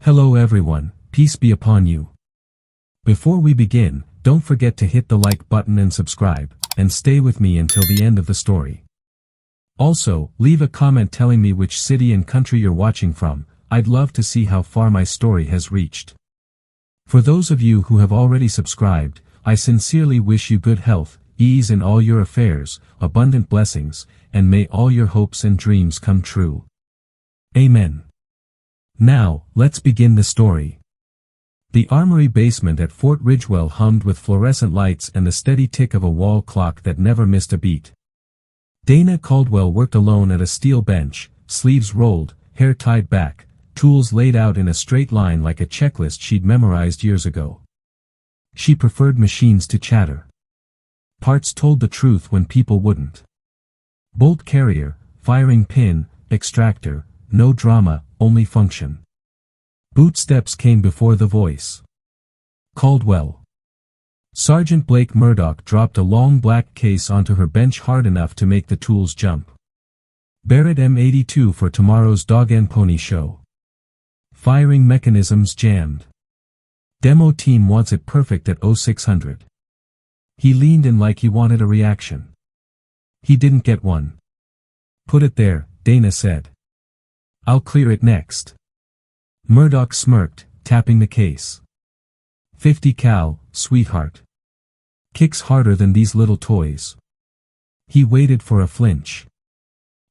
Hello everyone, peace be upon you. Before we begin, don't forget to hit the like button and subscribe, and stay with me until the end of the story. Also, leave a comment telling me which city and country you're watching from. I'd love to see how far my story has reached. For those of you who have already subscribed, I sincerely wish you good health, ease in all your affairs, abundant blessings, and may all your hopes and dreams come true. Amen. Now, let's begin the story. The armory basement at Fort Ridgewell hummed with fluorescent lights and the steady tick of a wall clock that never missed a beat. Dana Caldwell worked alone at a steel bench, sleeves rolled, hair tied back, tools laid out in a straight line like a checklist she'd memorized years ago. She preferred machines to chatter. Parts told the truth when people wouldn't. Bolt carrier, firing pin, extractor, no drama, only function. Boot steps came before the voice. Caldwell. Sergeant Blake Murdoch dropped a long black case onto her bench hard enough to make the tools jump. Barrett M82 for tomorrow's dog and pony show. Firing mechanisms jammed. Demo team wants it perfect at 0600. He leaned in like he wanted a reaction. He didn't get one. Put it there, Dana said. I'll clear it next. Murdoch smirked, tapping the case. 50 cal, sweetheart. Kicks harder than these little toys. He waited for a flinch.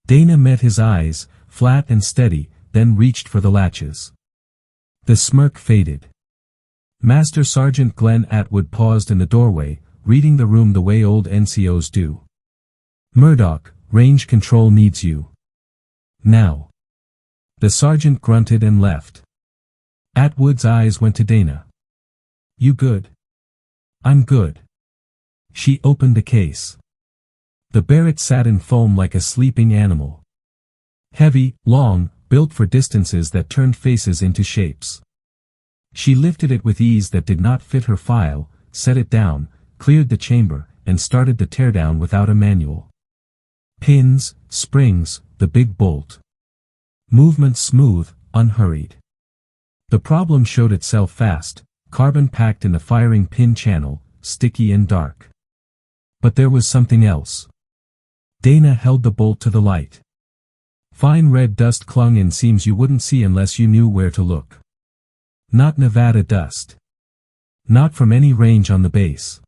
Dana met his eyes, flat and steady, then reached for the latches. The smirk faded. Master Sergeant Glenn Atwood paused in the doorway, reading the room the way old NCOs do. Murdoch, range control needs you. Now. The sergeant grunted and left. Atwood's eyes went to Dana. You good? I'm good. She opened the case. The Barrett sat in foam like a sleeping animal. Heavy, long, built for distances that turned faces into shapes. She lifted it with ease that did not fit her file, set it down, cleared the chamber, and started the teardown without a manual. Pins, springs, the big bolt. Movement smooth, unhurried. The problem showed itself fast, carbon packed in the firing pin channel, sticky and dark. But there was something else. Dana held the bolt to the light. Fine red dust clung in seams you wouldn't see unless you knew where to look. Not Nevada dust. Not from any range on the base.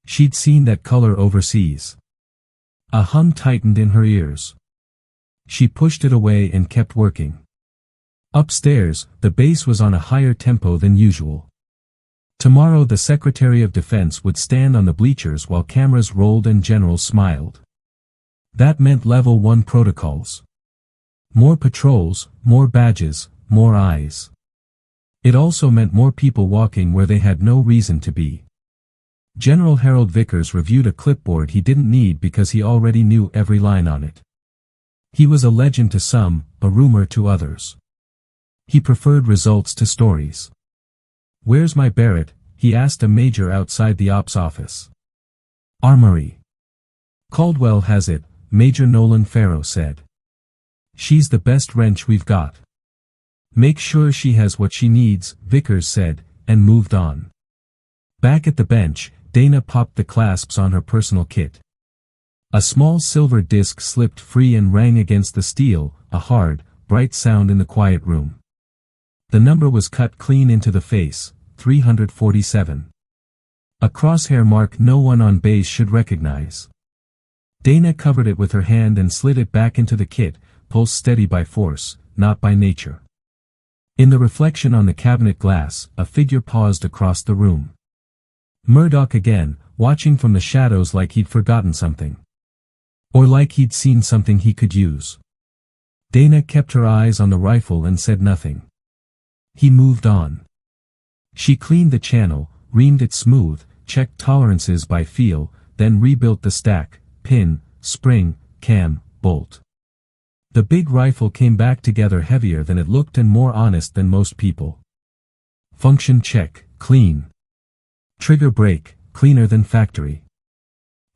She'd seen that color overseas. A hum tightened in her ears. She pushed it away and kept working. Upstairs, the base was on a higher tempo than usual. Tomorrow the Secretary of Defense would stand on the bleachers while cameras rolled and generals smiled. That meant Level 1 protocols. More patrols, more badges, more eyes. It also meant more people walking where they had no reason to be. General Harold Vickers reviewed a clipboard he didn't need because he already knew every line on it. He was a legend to some, a rumor to others. He preferred results to stories. Where's my Barrett? He asked a major outside the ops office. Armory. Caldwell has it, Major Nolan Farrow said. She's the best wrench we've got. Make sure she has what she needs, Vickers said, and moved on. Back at the bench, Dana popped the clasps on her personal kit. A small silver disc slipped free and rang against the steel, a hard, bright sound in the quiet room. The number was cut clean into the face, 347. A crosshair mark no one on base should recognize. Dana covered it with her hand and slid it back into the kit, pulse steady by force, not by nature. In the reflection on the cabinet glass, a figure paused across the room. Murdoch again, watching from the shadows like he'd forgotten something. Or like he'd seen something he could use. Dana kept her eyes on the rifle and said nothing. He moved on. She cleaned the channel, reamed it smooth, checked tolerances by feel, then rebuilt the stack, pin, spring, cam, bolt. The big rifle came back together heavier than it looked and more honest than most people. Function check, clean. Trigger break, cleaner than factory.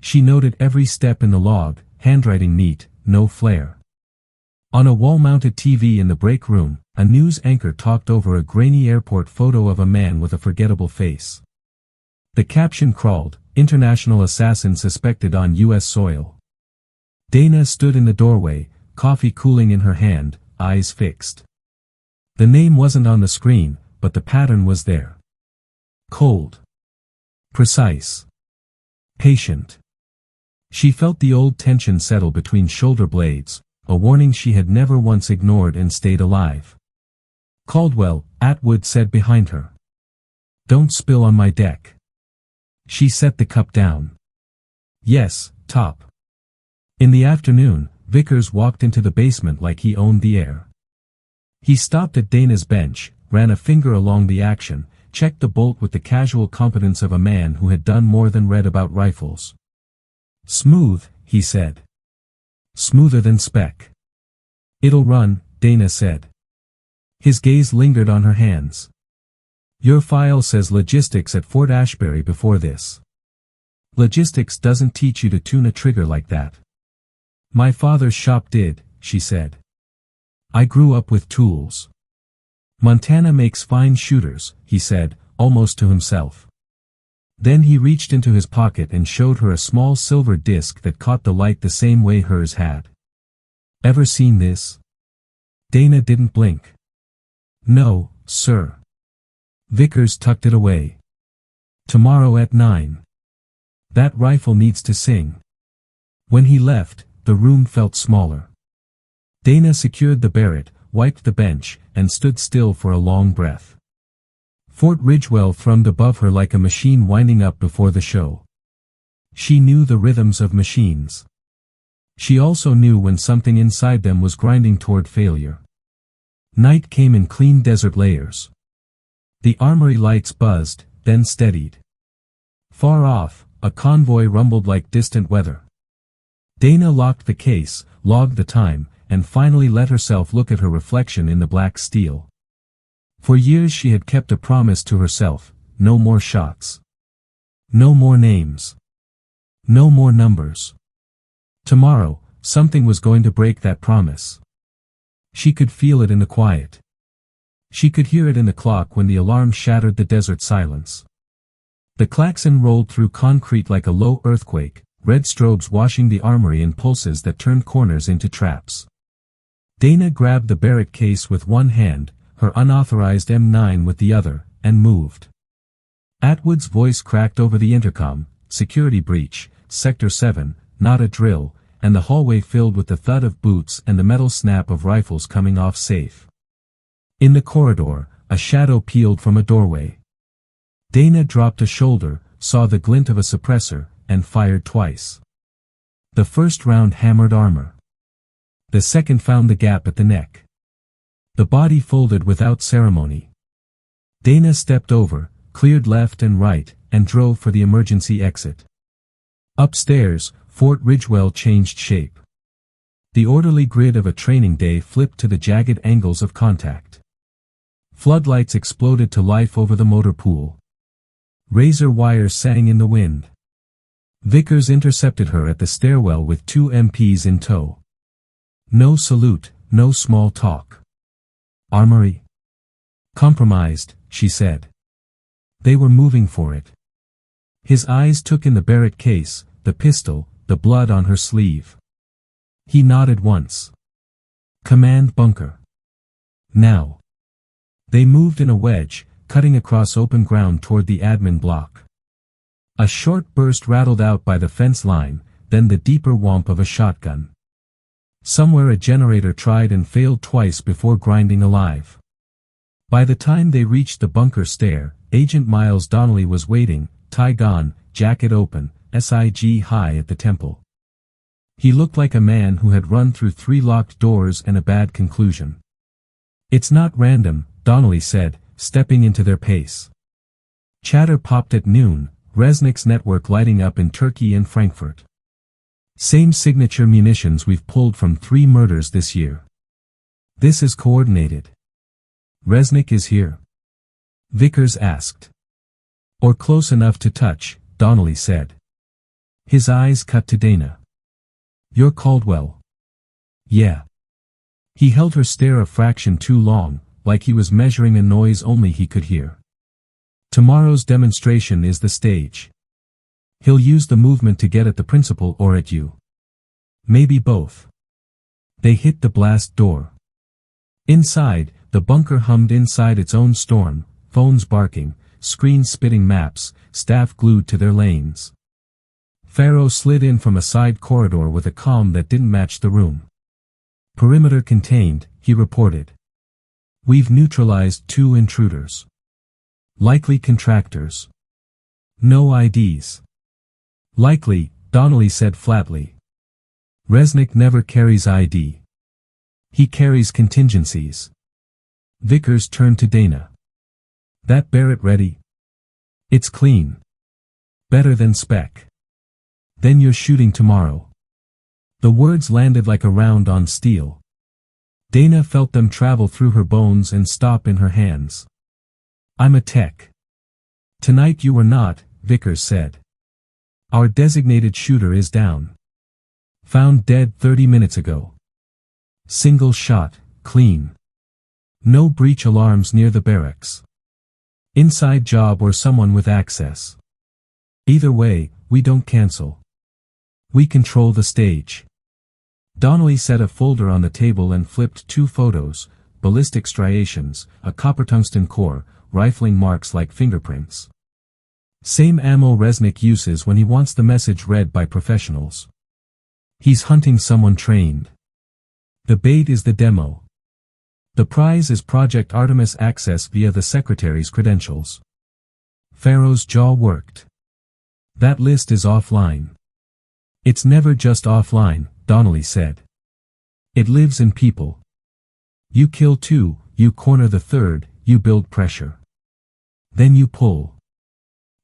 She noted every step in the log, handwriting neat, no flare. On a wall-mounted TV in the break room, a news anchor talked over a grainy airport photo of a man with a forgettable face. The caption crawled, "International assassin suspected on U.S. soil." Dana stood in the doorway, coffee cooling in her hand, eyes fixed. The name wasn't on the screen, but the pattern was there. Cold. Precise. Patient. She felt the old tension settle between shoulder blades, a warning she had never once ignored and stayed alive. "Caldwell," Atwood said behind her. "Don't spill on my deck." She set the cup down. "Yes, Top." In the afternoon, Vickers walked into the basement like he owned the air. He stopped at Dana's bench, ran a finger along the action, checked the bolt with the casual competence of a man who had done more than read about rifles. "Smooth," he said. "Smoother than spec." "It'll run," Dana said. His gaze lingered on her hands. "Your file says logistics at Fort Ashbury before this. Logistics doesn't teach you to tune a trigger like that." "My father's shop did," she said. "I grew up with tools." "Montana makes fine shooters," he said, almost to himself. Then he reached into his pocket and showed her a small silver disc that caught the light the same way hers had. "Ever seen this?" Dana didn't blink. "No, sir." Vickers tucked it away. "Tomorrow at 9. That rifle needs to sing." When he left, the room felt smaller. Dana secured the Barrett, wiped the bench, and stood still for a long breath. Fort Ridgewell thrummed above her like a machine winding up before the show. She knew the rhythms of machines. She also knew when something inside them was grinding toward failure. Night came in clean desert layers. The armory lights buzzed, then steadied. Far off, a convoy rumbled like distant weather. Dana locked the case, logged the time, and finally let herself look at her reflection in the black steel. For years she had kept a promise to herself: no more shots. No more names. No more numbers. Tomorrow, something was going to break that promise. She could feel it in the quiet. She could hear it in the clock when the alarm shattered the desert silence. The klaxon rolled through concrete like a low earthquake, red strobes washing the armory in pulses that turned corners into traps. Dana grabbed the Barrett case with one hand, her unauthorized M9 with the other, and moved. Atwood's voice cracked over the intercom: "Security breach, Sector 7, not a drill," and the hallway filled with the thud of boots and the metal snap of rifles coming off safe. In the corridor, a shadow peeled from a doorway. Dana dropped a shoulder, saw the glint of a suppressor, and fired twice. The first round hammered armor. The second found the gap at the neck. The body folded without ceremony. Dana stepped over, cleared left and right, and drove for the emergency exit. Upstairs, Fort Ridgewell changed shape. The orderly grid of a training day flipped to the jagged angles of contact. Floodlights exploded to life over the motor pool. Razor wires sang in the wind. Vickers intercepted her at the stairwell with 2 MPs in tow. No salute, no small talk. "Armory?" "Compromised," she said. They were moving for it. His eyes took in the Barrett case, the pistol, the blood on her sleeve. He nodded once. "Command bunker." Now. They moved in a wedge, cutting across open ground toward the admin block. A short burst rattled out by the fence line, then the deeper whomp of a shotgun. Somewhere a generator tried and failed twice before grinding alive. By the time they reached the bunker stair, Agent Miles Donnelly was waiting, tie gone, jacket open, SIG high at the temple. He looked like a man who had run through 3 locked doors and a bad conclusion. "It's not random," Donnelly said, stepping into their pace. Chatter popped at noon, Resnick's network lighting up in Turkey and Frankfurt. "Same signature munitions we've pulled from 3 murders this year. This is coordinated." "Resnick is here?" Vickers asked. "Or close enough to touch," Donnelly said. His eyes cut to Dana. "You're Caldwell." "Yeah. He held her stare a fraction too long, like he was measuring a noise only he could hear. Tomorrow's demonstration is the stage. He'll use the movement to get at the principal or at you. Maybe both. They hit the blast door. Inside, the bunker hummed inside its own storm, phones barking, screens spitting maps, staff glued to their lanes. Pharaoh slid in from a side corridor with a calm that didn't match the room. Perimeter contained, he reported. We've neutralized 2 intruders. Likely contractors. No IDs. Likely, Donnelly said flatly. Resnick never carries ID. He carries contingencies. Vickers turned to Dana. That Barrett ready? It's clean. Better than spec. Then you're shooting tomorrow. The words landed like a round on steel. Dana felt them travel through her bones and stop in her hands. I'm a tech. Tonight you were not, Vickers said. Our designated shooter is down. Found dead 30 minutes ago. Single shot, clean. No breach alarms near the barracks. Inside job or someone with access. Either way, we don't cancel. We control the stage. Donnelly set a folder on the table and flipped 2 photos, ballistic striations, a copper tungsten core, rifling marks like fingerprints. Same ammo Resnick uses when he wants the message read by professionals. He's hunting someone trained. The bait is the demo. The prize is Project Artemis access via the secretary's credentials. Pharaoh's jaw worked. That list is offline. It's never just offline, Donnelly said. It lives in people. You kill 2, you corner the 3rd, you build pressure. Then you pull.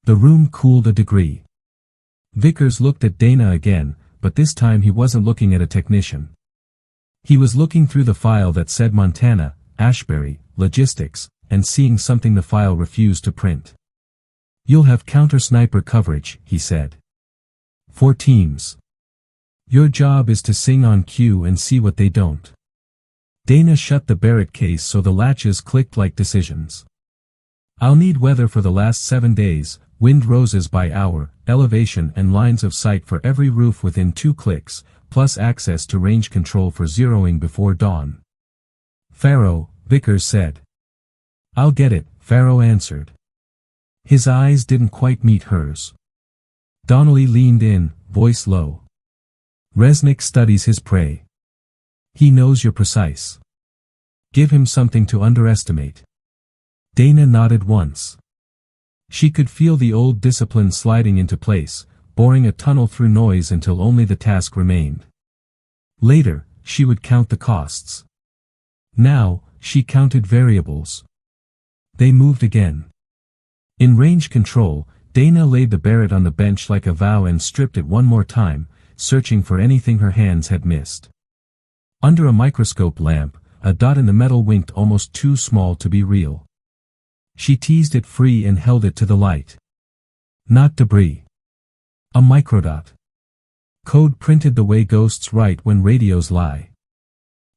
The room cooled a degree. Vickers looked at Dana again, but this time he wasn't looking at a technician. He was looking through the file that said Montana, Ashbury, Logistics, and seeing something the file refused to print. You'll have counter-sniper coverage, he said. 4 teams. Your job is to sing on cue and see what they don't. Dana shut the Barrett case so the latches clicked like decisions. I'll need weather for the last 7 days, wind roses by hour, elevation and lines of sight for every roof within 2 clicks, plus access to range control for zeroing before dawn. Pharaoh, Vickers said. I'll get it, Pharaoh answered. His eyes didn't quite meet hers. Donnelly leaned in, voice low. Resnick studies his prey. He knows you're precise. Give him something to underestimate. Dana nodded once. She could feel the old discipline sliding into place, boring a tunnel through noise until only the task remained. Later, she would count the costs. Now, she counted variables. They moved again. In range control, Dana laid the Barrett on the bench like a vow and stripped it one more time, searching for anything her hands had missed. Under a microscope lamp, a dot in the metal winked almost too small to be real. She teased it free and held it to the light. Not debris. A microdot. Code printed the way ghosts write when radios lie.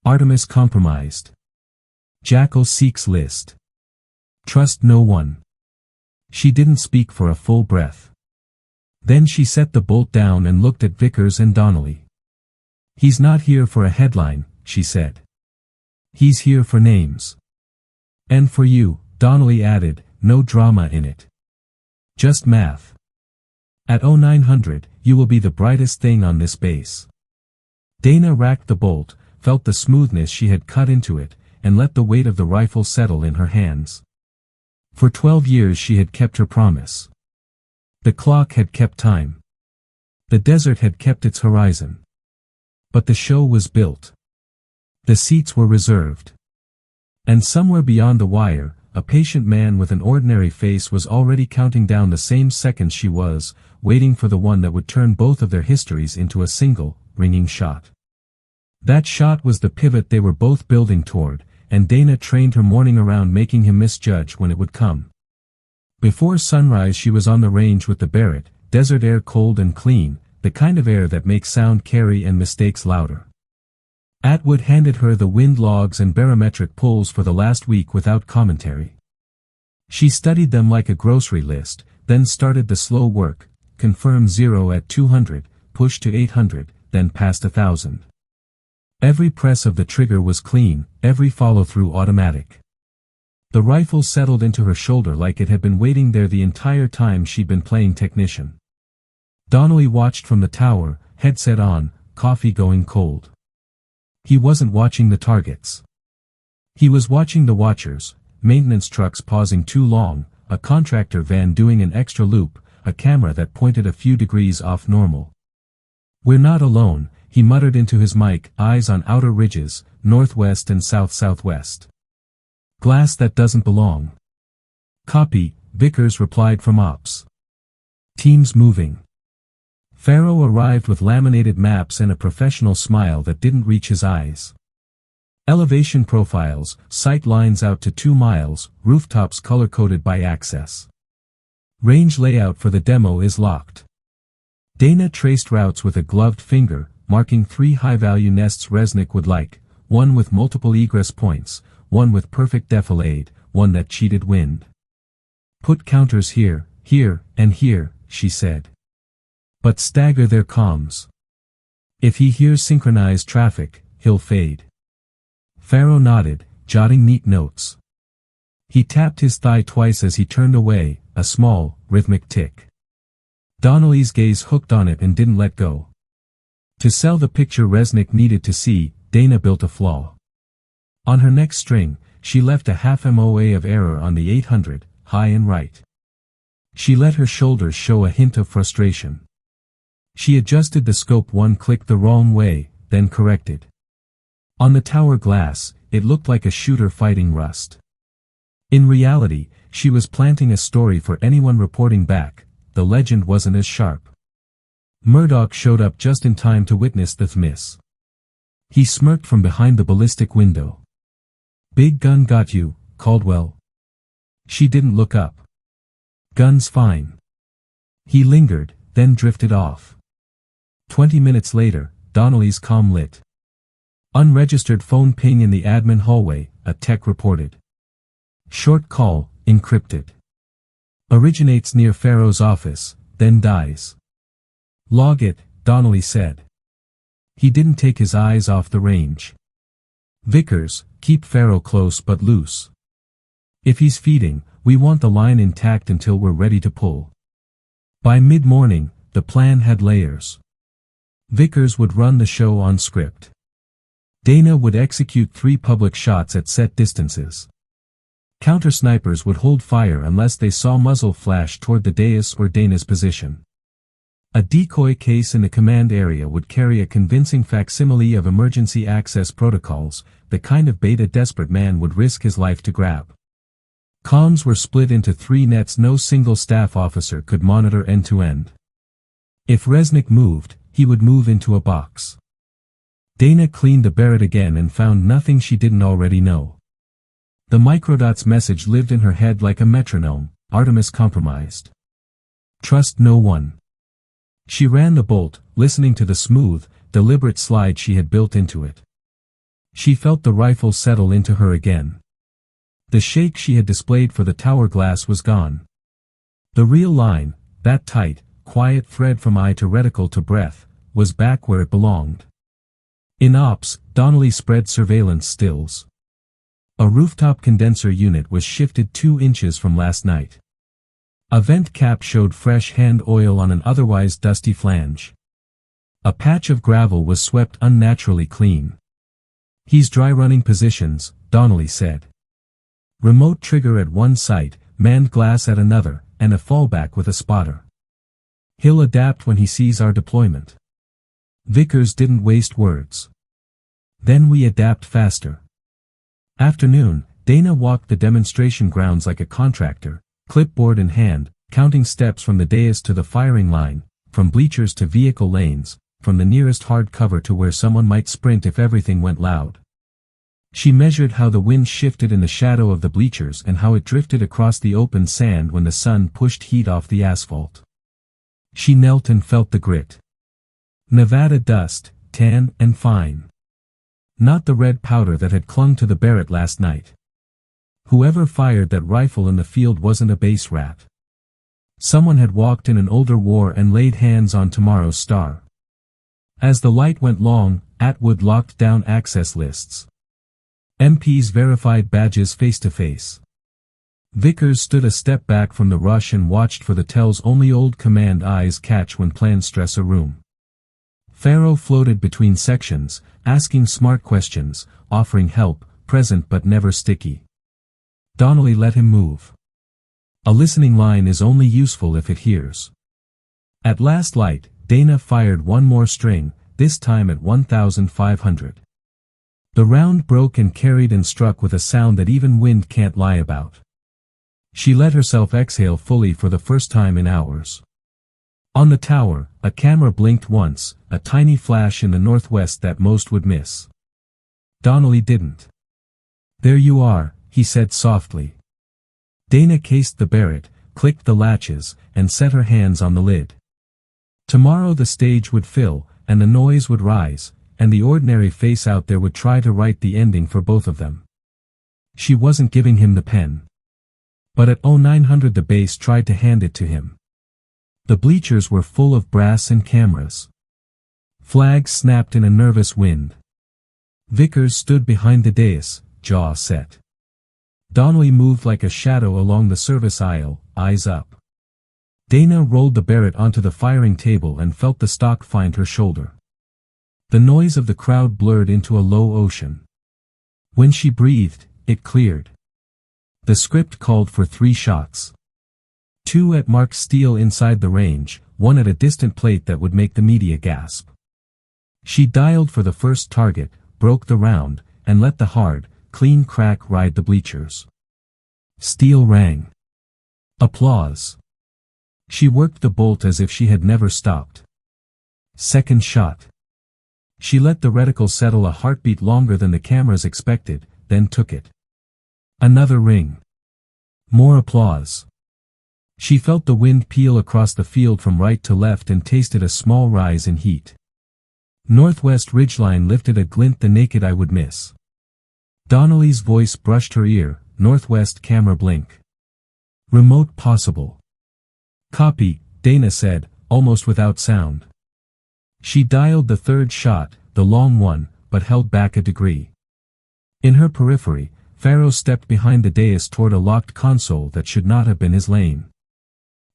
Artemis compromised. Jackal seeks list. Trust no one. She didn't speak for a full breath. Then she set the bolt down and looked at Vickers and Donnelly. He's not here for a headline, she said. He's here for names. And for you, Donnelly added, no drama in it. Just math. At 0900, you will be the brightest thing on this base. Dana racked the bolt, felt the smoothness she had cut into it, and let the weight of the rifle settle in her hands. For 12 years she had kept her promise. The clock had kept time. The desert had kept its horizon. But the show was built. The seats were reserved. And somewhere beyond the wire, a patient man with an ordinary face was already counting down the same seconds she was, waiting for the one that would turn both of their histories into a single, ringing shot. That shot was the pivot they were both building toward, and Dana trained her morning around making him misjudge when it would come. Before sunrise she was on the range with the Barrett, desert air cold and clean, the kind of air that makes sound carry and mistakes louder. Atwood handed her the wind logs and barometric pulls for the last week without commentary. She studied them like a grocery list, then started the slow work, confirm 0 at 200, push to 800, then past 1,000. Every press of the trigger was clean, every follow-through automatic. The rifle settled into her shoulder like it had been waiting there the entire time she'd been playing technician. Donnelly watched from the tower, headset on, coffee going cold. He wasn't watching the targets. He was watching the watchers, maintenance trucks pausing too long, a contractor van doing an extra loop, a camera that pointed a few degrees off normal. "We're not alone," he muttered into his mic, eyes on outer ridges, northwest and south-southwest. "Glass that doesn't belong." "Copy," Vickers replied from ops. "Teams moving." Farrow arrived with laminated maps and a professional smile that didn't reach his eyes. Elevation profiles, sight lines out to 2 miles, rooftops color-coded by access. Range layout for the demo is locked. Dana traced routes with a gloved finger, marking 3 high-value nests Resnick would like, one with multiple egress points, one with perfect defilade, one that cheated wind. "Put counters here, here, and here," she said. "But stagger their comms. If he hears synchronized traffic, he'll fade." Farrow nodded, jotting neat notes. He tapped his thigh twice as he turned away, a small, rhythmic tick. Donnelly's gaze hooked on it and didn't let go. To sell the picture Resnick needed to see, Dana built a flaw. On her next string, she left a half MOA of error on the 800, high and right. She let her shoulders show a hint of frustration. She adjusted the scope 1 click the wrong way, then corrected. On the tower glass, it looked like a shooter fighting rust. In reality, she was planting a story for anyone reporting back. The legend wasn't as sharp. Murdoch showed up just in time to witness the miss. He smirked from behind the ballistic window. "Big gun got you, Caldwell." She didn't look up. "Gun's fine." He lingered, then drifted off. 20 minutes later, Donnelly's comm lit. "Unregistered phone ping in the admin hallway," a tech reported. "Short call, encrypted. Originates near Farrow's office, then dies." "Log it," Donnelly said. He didn't take his eyes off the range. "Vickers, keep Farrow close but loose. If he's feeding, we want the line intact until we're ready to pull." By mid-morning, the plan had layers. Vickers would run the show on script. Dana would execute 3 public shots at set distances. Counter-snipers would hold fire unless they saw muzzle flash toward the dais or Dana's position. A decoy case in the command area would carry a convincing facsimile of emergency access protocols, the kind of bait a desperate man would risk his life to grab. Comms were split into 3 nets no single staff officer could monitor end-to-end. If Resnick moved, he would move into a box. Dana cleaned the Barrett again and found nothing she didn't already know. The microdots message lived in her head like a metronome, Artemis compromised. Trust no one. She ran the bolt, listening to the smooth, deliberate slide she had built into it. She felt the rifle settle into her again. The shake she had displayed for the tower glass was gone. The real line, that tight, quiet thread from eye to reticle to breath, was back where it belonged. In ops, Donnelly spread surveillance stills. A rooftop condenser unit was shifted 2 inches from last night. A vent cap showed fresh hand oil on an otherwise dusty flange. A patch of gravel was swept unnaturally clean. "He's dry running positions," Donnelly said. "Remote trigger at one site, manned glass at another, and a fallback with a spotter. He'll adapt when he sees our deployment." Vickers didn't waste words. "Then we adapt faster." Afternoon, Dana walked the demonstration grounds like a contractor, clipboard in hand, counting steps from the dais to the firing line, from bleachers to vehicle lanes, from the nearest hard cover to where someone might sprint if everything went loud. She measured how the wind shifted in the shadow of the bleachers and how it drifted across the open sand when the sun pushed heat off the asphalt. She knelt and felt the grit. Nevada dust, tan and fine. Not the red powder that had clung to the Barrett last night. Whoever fired that rifle in the field wasn't a base rat. Someone had walked in an older war and laid hands on tomorrow's star. As the light went long, Atwood locked down access lists. MPs verified badges face to face. Vickers stood a step back from the rush and watched for the tells only old command eyes catch when plans stress a room. Farrow floated between sections, asking smart questions, offering help, present but never sticky. Donnelly let him move. A listening line is only useful if it hears. At last light, Dana fired one more string, this time at 1,500. The round broke and carried and struck with a sound that even wind can't lie about. She let herself exhale fully for the first time in hours. On the tower, a camera blinked once, a tiny flash in the northwest that most would miss. Donnelly didn't. "There you are," he said softly. Dana cased the Barrett, clicked the latches, and set her hands on the lid. Tomorrow the stage would fill, and the noise would rise, and the ordinary face out there would try to write the ending for both of them. She wasn't giving him the pen. But at 0900 the bass tried to hand it to him. The bleachers were full of brass and cameras. Flags snapped in a nervous wind. Vickers stood behind the dais, jaw set. Donnelly moved like a shadow along the service aisle, eyes up. Dana rolled the Barrett onto the firing table and felt the stock find her shoulder. The noise of the crowd blurred into a low ocean. When she breathed, it cleared. The script called for 3 shots. 2 at marked steel inside the range, 1 at a distant plate that would make the media gasp. She dialed for the first target, broke the round, and let the hard, clean crack ride the bleachers. Steel rang. Applause. She worked the bolt as if she had never stopped. Second shot. She let the reticle settle a heartbeat longer than the cameras expected, then took it. Another ring. More applause. She felt the wind peel across the field from right to left and tasted a small rise in heat. Northwest ridgeline lifted a glint the naked eye would miss. Donnelly's voice brushed her ear, northwest camera blink. Remote possible. Copy, Dana said, almost without sound. She dialed the third shot, the long one, but held back a degree. In her periphery, Farrow stepped behind the dais toward a locked console that should not have been his lane.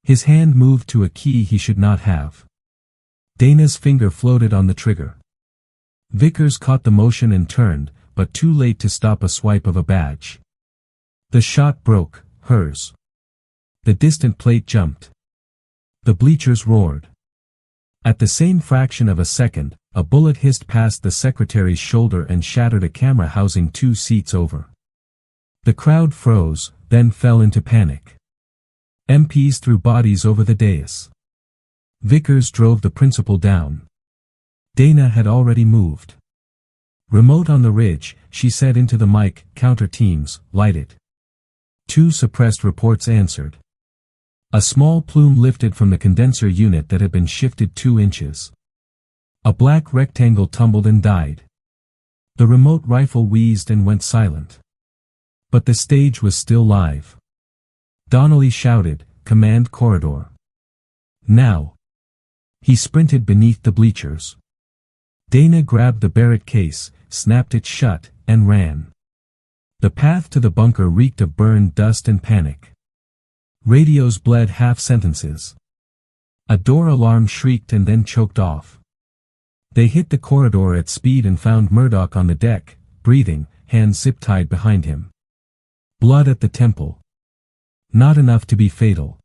His hand moved to a key he should not have. Dana's finger floated on the trigger. Vickers caught the motion and turned, but too late to stop a swipe of a badge. The shot broke, hers. The distant plate jumped. The bleachers roared. At the same fraction of a second, a bullet hissed past the secretary's shoulder and shattered a camera housing 2 seats over. The crowd froze, then fell into panic. MPs threw bodies over the dais. Vickers drove the principal down. Dana had already moved. Remote on the ridge, she said into the mic, counter teams, light it. 2 suppressed reports answered. A small plume lifted from the condenser unit that had been shifted 2 inches. A black rectangle tumbled and died. The remote rifle wheezed and went silent. But the stage was still live. Donnelly shouted, "Command corridor. Now." He sprinted beneath the bleachers. Dana grabbed the Barrett case, snapped it shut, and ran. The path to the bunker reeked of burned dust and panic. Radios bled half-sentences. A door alarm shrieked and then choked off. They hit the corridor at speed and found Murdoch on the deck, breathing, hands zip-tied behind him. Blood at the temple. Not enough to be fatal.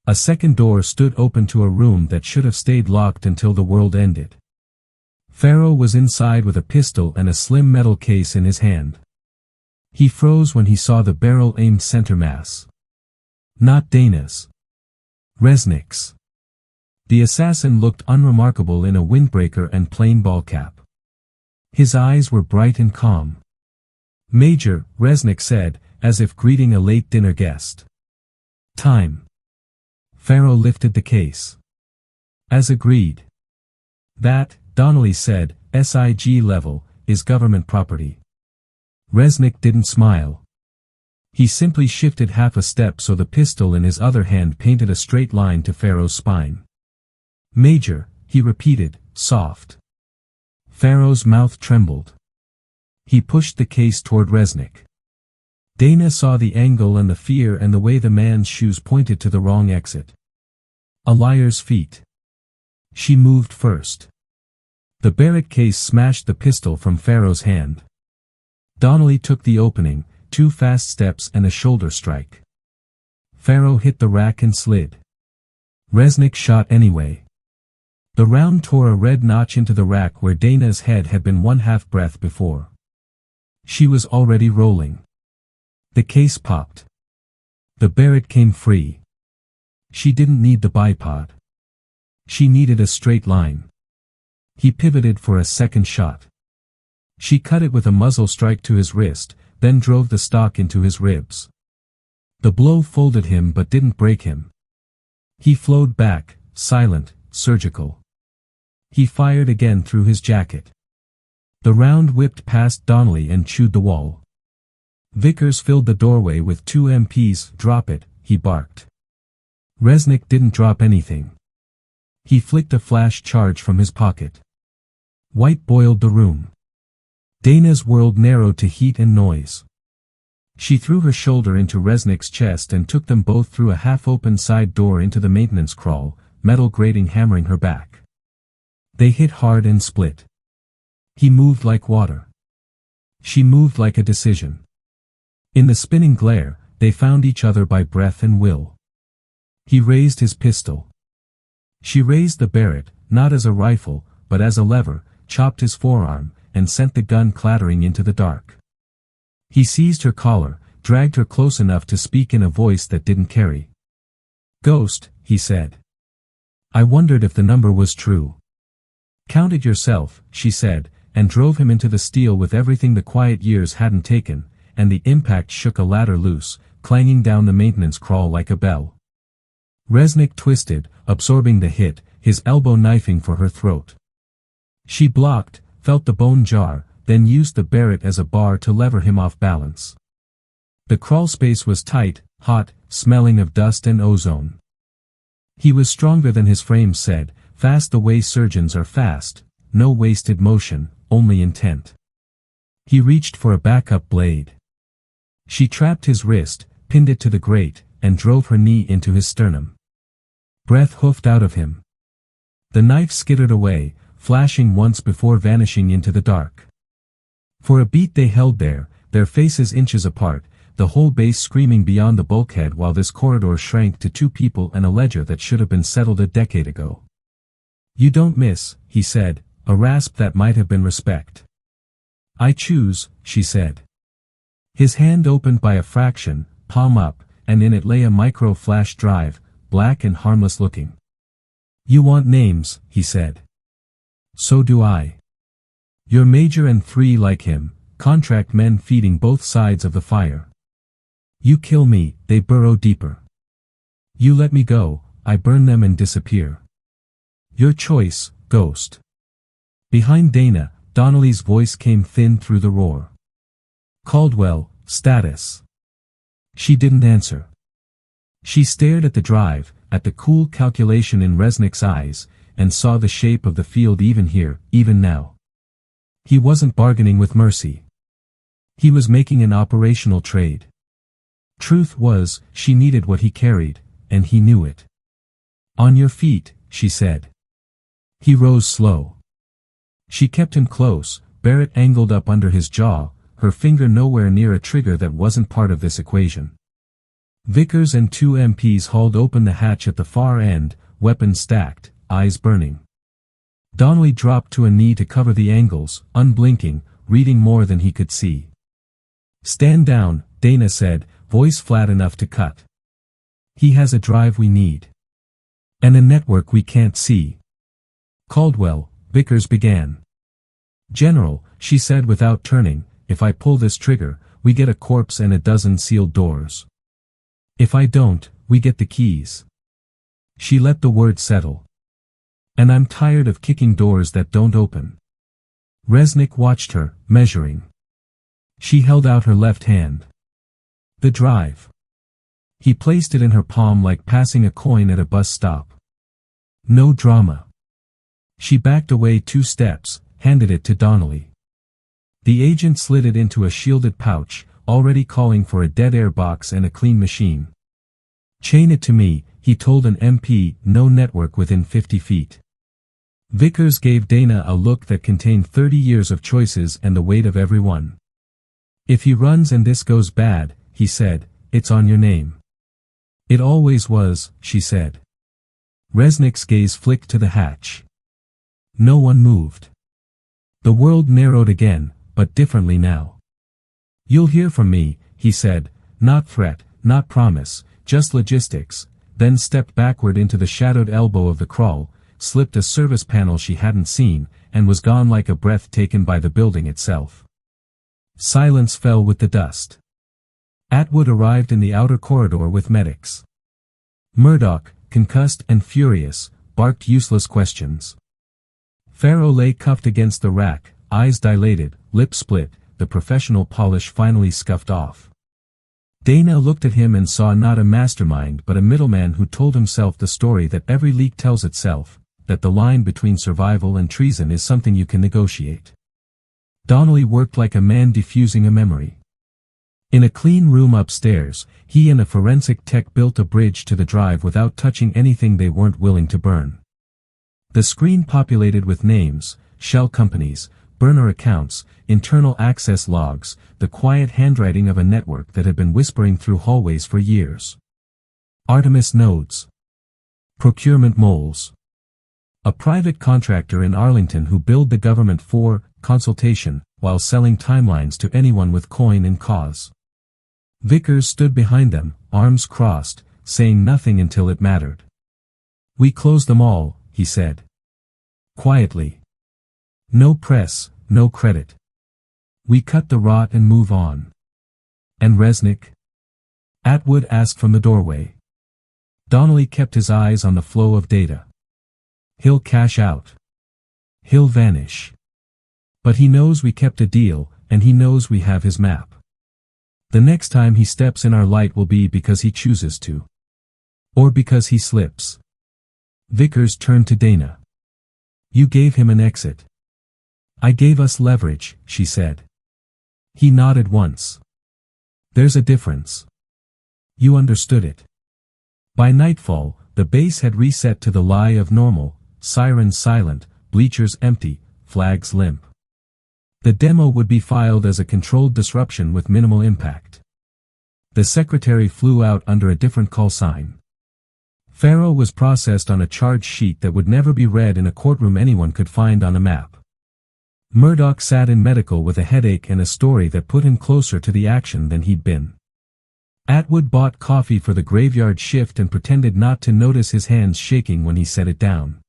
A second door stood open to a room that should have stayed locked until the world ended. Farrow was inside with a pistol and a slim metal case in his hand. He froze when he saw the barrel aimed center mass. Not Dana's. Resnick's. The assassin looked unremarkable in a windbreaker and plain ball cap. His eyes were bright and calm. "Major," Resnick said, as if greeting a late dinner guest. "Time." Farrow lifted the case. "As agreed." "That," Donnelly said, SIG level, is government property. Resnick didn't smile. He simply shifted half a step so the pistol in his other hand painted a straight line to Pharaoh's spine. Major, he repeated, soft. Pharaoh's mouth trembled. He pushed the case toward Resnick. Dana saw the angle and the fear and the way the man's shoes pointed to the wrong exit. A liar's feet. She moved first. The Barrett case smashed the pistol from Pharaoh's hand. Donnelly took the opening, 2 fast steps and a shoulder strike. Pharaoh hit the rack and slid. Resnick shot anyway. The round tore a red notch into the rack where Dana's head had been 1/2 breath before. She was already rolling. The case popped. The Barrett came free. She didn't need the bipod. She needed a straight line. He pivoted for a second shot. She cut it with a muzzle strike to his wrist, then drove the stock into his ribs. The blow folded him but didn't break him. He flowed back, silent, surgical. He fired again through his jacket. The round whipped past Donnelly and chewed the wall. Vickers filled the doorway with 2 MPs. Drop it, he barked. Resnick didn't drop anything. He flicked a flash charge from his pocket. White boiled the room. Dana's world narrowed to heat and noise. She threw her shoulder into Resnick's chest and took them both through a half-open side door into the maintenance crawl, metal grating hammering her back. They hit hard and split. He moved like water. She moved like a decision. In the spinning glare, they found each other by breath and will. He raised his pistol. She raised the Barrett, not as a rifle, but as a lever, chopped his forearm, and sent the gun clattering into the dark. He seized her collar, dragged her close enough to speak in a voice that didn't carry. "Ghost," he said. "I wondered if the number was true." "Count it yourself," she said, and drove him into the steel with everything the quiet years hadn't taken, and the impact shook a ladder loose, clanging down the maintenance crawl like a bell. Resnick twisted, absorbing the hit, his elbow knifing for her throat. She blocked, felt the bone jar, then used the Barrett as a bar to lever him off balance. The crawl space was tight, hot, smelling of dust and ozone. He was stronger than his frame said, fast the way surgeons are fast, no wasted motion, only intent. He reached for a backup blade. She trapped his wrist, pinned it to the grate, and drove her knee into his sternum. Breath hoofed out of him. The knife skittered away, flashing once before vanishing into the dark. For a beat they held there, their faces inches apart, the whole base screaming beyond the bulkhead while this corridor shrank to 2 people and a ledger that should have been settled a decade ago. "You don't miss," he said, a rasp that might have been respect. "I choose," she said. His hand opened by a fraction, palm up, and in it lay a micro-flash drive, black and harmless looking. "You want names," he said. "So do I. You're Major and 3 like him, contract men feeding both sides of the fire. You kill me, they burrow deeper. You let me go, I burn them and disappear. Your choice, Ghost." Behind Dana, Donnelly's voice came thin through the roar. "Caldwell, status." She didn't answer. She stared at the drive, at the cool calculation in Resnick's eyes, and saw the shape of the field even here, even now. He wasn't bargaining with mercy. He was making an operational trade. Truth was, she needed what he carried, and he knew it. "On your feet," she said. He rose slow. She kept him close, Barrett angled up under his jaw, her finger nowhere near a trigger that wasn't part of this equation. Vickers and 2 MPs hauled open the hatch at the far end, weapons stacked, eyes burning. Donnelly dropped to a knee to cover the angles, unblinking, reading more than he could see. "Stand down," Dana said, voice flat enough to cut. "He has a drive we need. And a network we can't see." "Caldwell," Vickers began. "General," she said without turning, "if I pull this trigger, we get a corpse and a dozen sealed doors. If I don't, we get the keys." She let the word settle. "And I'm tired of kicking doors that don't open." Resnick watched her, measuring. She held out her left hand. The drive. He placed it in her palm like passing a coin at a bus stop. No drama. She backed away 2 steps, handed it to Donnelly. The agent slid it into a shielded pouch, already calling for a dead air box and a clean machine. Chain it to me, he told an MP, no network within 50 feet. Vickers gave Dana a look that contained 30 years of choices and the weight of every one. If he runs and this goes bad, he said, it's on your name. It always was, she said. Resnick's gaze flicked to the hatch. No one moved. The world narrowed again, but differently now. You'll hear from me, he said, not threat, not promise, just logistics, then stepped backward into the shadowed elbow of the crawl, slipped a service panel she hadn't seen, and was gone like a breath taken by the building itself. Silence fell with the dust. Atwood arrived in the outer corridor with medics. Murdoch, concussed and furious, barked useless questions. Farrow lay cuffed against the rack, eyes dilated, lips split, the professional polish finally scuffed off. Dana looked at him and saw not a mastermind but a middleman who told himself the story that every leak tells itself, that the line between survival and treason is something you can negotiate. Donnelly worked like a man defusing a memory. In a clean room upstairs, he and a forensic tech built a bridge to the drive without touching anything they weren't willing to burn. The screen populated with names, shell companies, burner accounts, internal access logs, the quiet handwriting of a network that had been whispering through hallways for years. Artemis nodes. Procurement moles. A private contractor in Arlington who billed the government for consultation, while selling timelines to anyone with coin and cause. Vickers stood behind them, arms crossed, saying nothing until it mattered. We closed them all, he said. Quietly. No press, no credit. We cut the rot and move on. And Resnick? Atwood asked from the doorway. Donnelly kept his eyes on the flow of data. He'll cash out. He'll vanish. But he knows we kept a deal, and he knows we have his map. The next time he steps in our light will be because he chooses to. Or because he slips. Vickers turned to Dana. You gave him an exit. I gave us leverage, she said. He nodded once. There's a difference. You understood it. By nightfall, the base had reset to the lie of normal, sirens silent, bleachers empty, flags limp. The demo would be filed as a controlled disruption with minimal impact. The secretary flew out under a different call sign. Farrow was processed on a charge sheet that would never be read in a courtroom anyone could find on a map. Murdoch sat in medical with a headache and a story that put him closer to the action than he'd been. Atwood bought coffee for the graveyard shift and pretended not to notice his hands shaking when he set it down.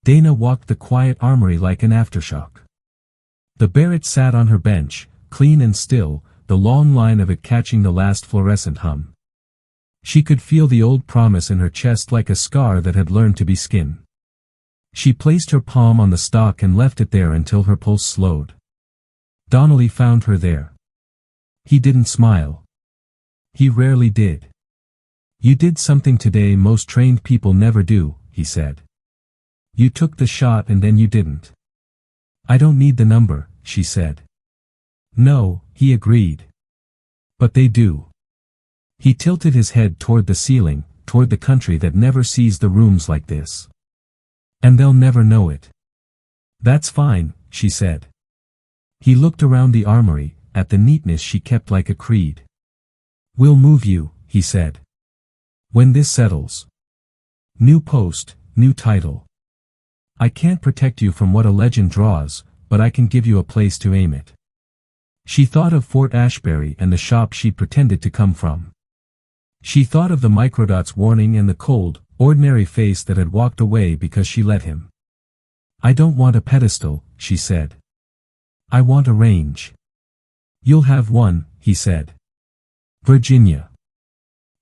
Dana walked the quiet armory like an aftershock. The Barrett sat on her bench, clean and still, the long line of it catching the last fluorescent hum. She could feel the old promise in her chest like a scar that had learned to be skin. She placed her palm on the stock and left it there until her pulse slowed. Donnelly found her there. He didn't smile. He rarely did. You did something today most trained people never do, he said. You took the shot and then you didn't. I don't need the number, she said. No, he agreed. But they do. He tilted his head toward the ceiling, toward the country that never sees the rooms like this. And they'll never know it. That's fine, she said. He looked around the armory, at the neatness she kept like a creed. We'll move you, he said. When this settles. New post, new title. I can't protect you from what a legend draws, but I can give you a place to aim it. She thought of Fort Ashbury and the shop she'd pretended to come from. She thought of the microdots warning and the cold, ordinary face that had walked away because she let him. I don't want a pedestal, she said. I want a range. You'll have one, he said. Virginia.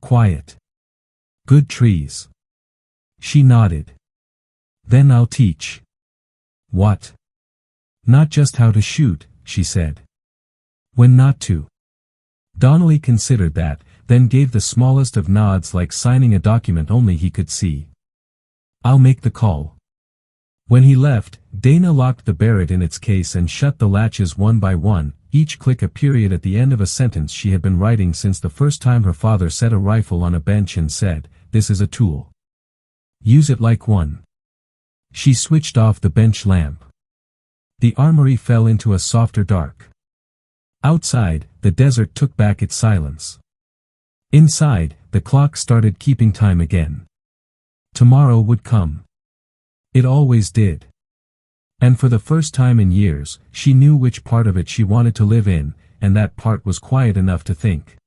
Quiet. Good trees. She nodded. Then I'll teach. What? Not just how to shoot, she said. When not to. Donnelly considered that, then gave the smallest of nods like signing a document only he could see. I'll make the call. When he left, Dana locked the Barrett in its case and shut the latches one by one, each click a period at the end of a sentence she had been writing since the first time her father set a rifle on a bench and said, "This is a tool. Use it like one." She switched off the bench lamp. The armory fell into a softer dark. Outside, the desert took back its silence. Inside, the clock started keeping time again. Tomorrow would come. It always did. And for the first time in years, she knew which part of it she wanted to live in, and that part was quiet enough to think.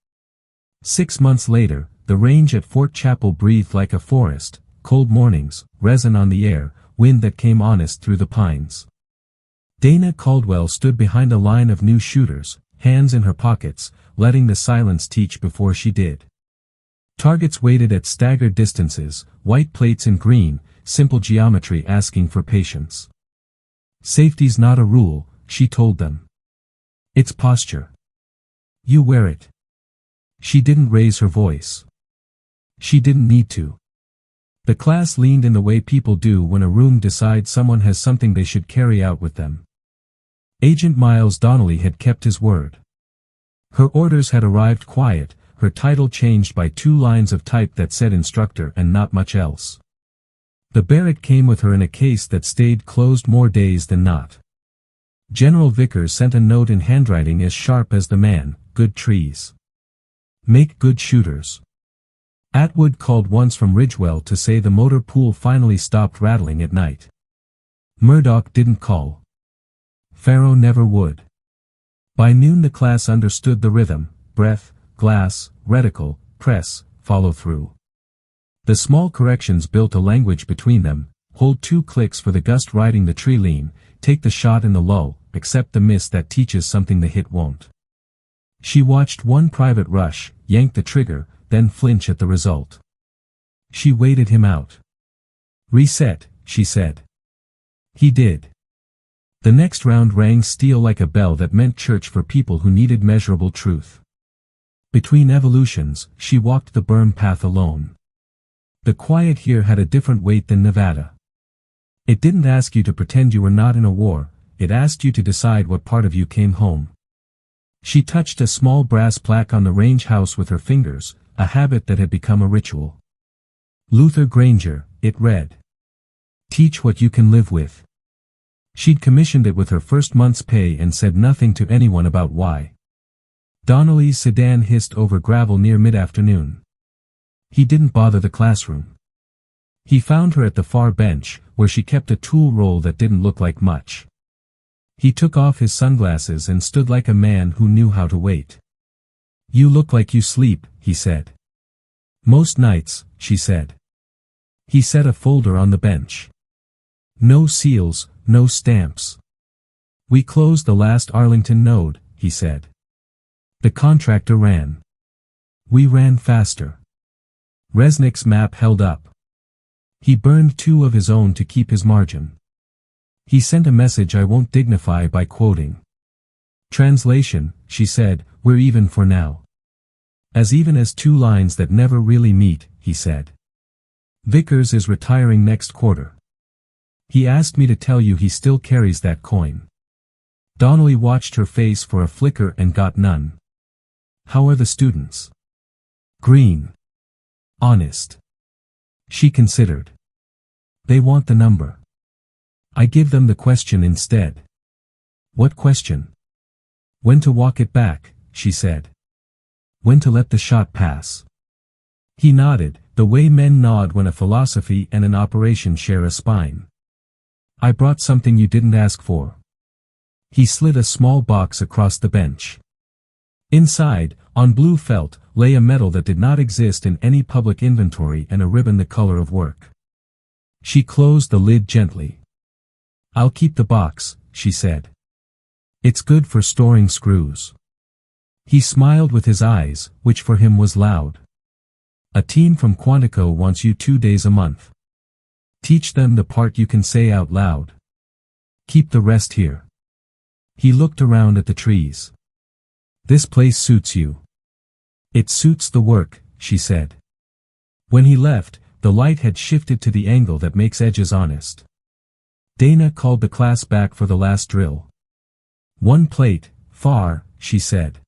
6 months later, the range at Fort Chapel breathed like a forest, cold mornings, resin on the air, wind that came honest through the pines. Dana Caldwell stood behind a line of new shooters, hands in her pockets, letting the silence teach before she did. Targets waited at staggered distances, white plates in green, simple geometry asking for patience. Safety's not a rule, she told them. It's posture. You wear it. She didn't raise her voice. She didn't need to. The class leaned in the way people do when a room decides someone has something they should carry out with them. Agent Miles Donnelly had kept his word. Her orders had arrived quiet, her title changed by 2 lines of type that said instructor and not much else. The Barrett came with her in a case that stayed closed more days than not. General Vickers sent a note in handwriting as sharp as the man, "Good trees make good shooters." Atwood called once from Ridgewell to say the motor pool finally stopped rattling at night. Murdoch didn't call. Farrow never would. By noon the class understood the rhythm: breath, glass, reticle, press, follow through. The small corrections built a language between them: hold 2 clicks for the gust riding the tree lean, take the shot in the lull, accept the miss that teaches something the hit won't. She watched one private rush, yank the trigger, then flinch at the result. She waited him out. "Reset," she said. He did. The next round rang steel like a bell that meant church for people who needed measurable truth. Between evolutions, she walked the berm path alone. The quiet here had a different weight than Nevada. It didn't ask you to pretend you were not in a war, it asked you to decide what part of you came home. She touched a small brass plaque on the range house with her fingers, a habit that had become a ritual. Luther Granger, it read. Teach what you can live with. She'd commissioned it with her first month's pay and said nothing to anyone about why. Donnelly's sedan hissed over gravel near mid-afternoon. He didn't bother the classroom. He found her at the far bench, where she kept a tool roll that didn't look like much. He took off his sunglasses and stood like a man who knew how to wait. "You look like you sleep," he said. "Most nights," she said. He set a folder on the bench. "No seals, no stamps. We closed the last Arlington node," he said. The contractor ran. We ran faster. Resnick's map held up. He burned 2 of his own to keep his margin. He sent a message I won't dignify by quoting. Translation, she said, "We're even for now. As even as 2 lines that never really meet," he said. "Vickers is retiring next quarter. He asked me to tell you he still carries that coin." Donnelly watched her face for a flicker and got none. "How are the students?" "Green. Honest." She considered. "They want the number. I give them the question instead." "What question?" "When to walk it back," she said. "When to let the shot pass." He nodded, the way men nod when a philosophy and an operation share a spine. "I brought something you didn't ask for." He slid a small box across the bench. Inside, on blue felt, lay a medal that did not exist in any public inventory and a ribbon the color of work. She closed the lid gently. "I'll keep the box," she said. "It's good for storing screws." He smiled with his eyes, which for him was loud. "A team from Quantico wants you 2 days a month. Teach them the part you can say out loud. Keep the rest here." He looked around at the trees. "This place suits you." "It suits the work," she said. When he left, the light had shifted to the angle that makes edges honest. Dana called the class back for the last drill. "One plate, far," she said.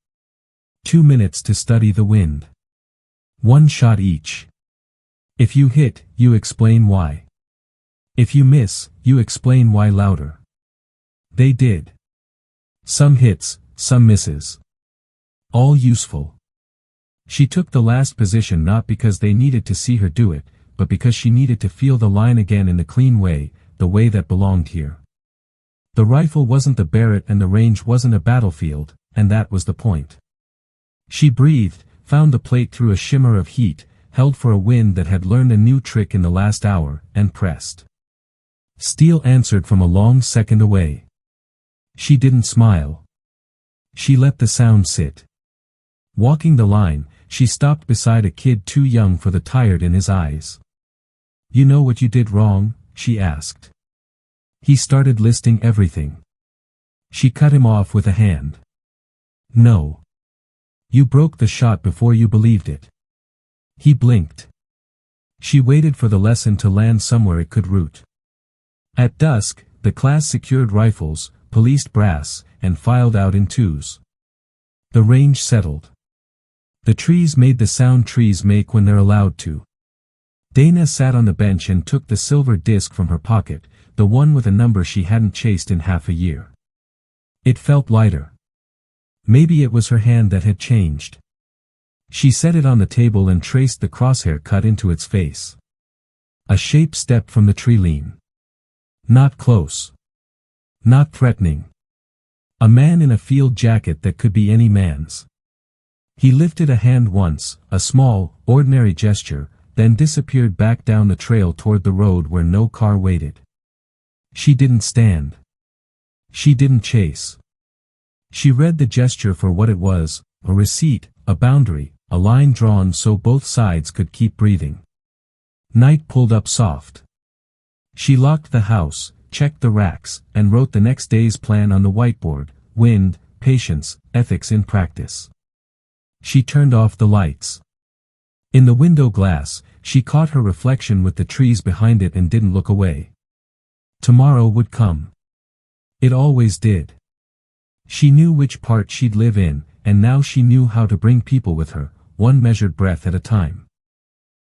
2 minutes to study the wind. 1 shot each. If you hit, you explain why. If you miss, you explain why louder. They did. Some hits, some misses. All useful. She took the last position not because they needed to see her do it, but because she needed to feel the line again in the clean way, the way that belonged here. The rifle wasn't the Barrett and the range wasn't a battlefield, and that was the point. She breathed, found the plate through a shimmer of heat, held for a wind that had learned a new trick in the last hour, and pressed. Steel answered from a long second away. She didn't smile. She let the sound sit. Walking the line, she stopped beside a kid too young for the tired in his eyes. "You know what you did wrong?" she asked. He started listing everything. She cut him off with a hand. "No. You broke the shot before you believed it." He blinked. She waited for the lesson to land somewhere it could root. At dusk, the class secured rifles, policed brass, and filed out in twos. The range settled. The trees made the sound trees make when they're allowed to. Dana sat on the bench and took the silver disc from her pocket, the one with a number she hadn't chased in half a year. It felt lighter. Maybe it was her hand that had changed. She set it on the table and traced the crosshair cut into its face. A shape stepped from the tree lean. Not close. Not threatening. A man in a field jacket that could be any man's. He lifted a hand once, a small, ordinary gesture, then disappeared back down the trail toward the road where no car waited. She didn't stand. She didn't chase. She read the gesture for what it was, a receipt, a boundary, a line drawn so both sides could keep breathing. Night pulled up soft. She locked the house, checked the racks, and wrote the next day's plan on the whiteboard: wind, patience, ethics in practice. She turned off the lights. In the window glass, she caught her reflection with the trees behind it and didn't look away. Tomorrow would come. It always did. She knew which part she'd live in, and now she knew how to bring people with her, one measured breath at a time.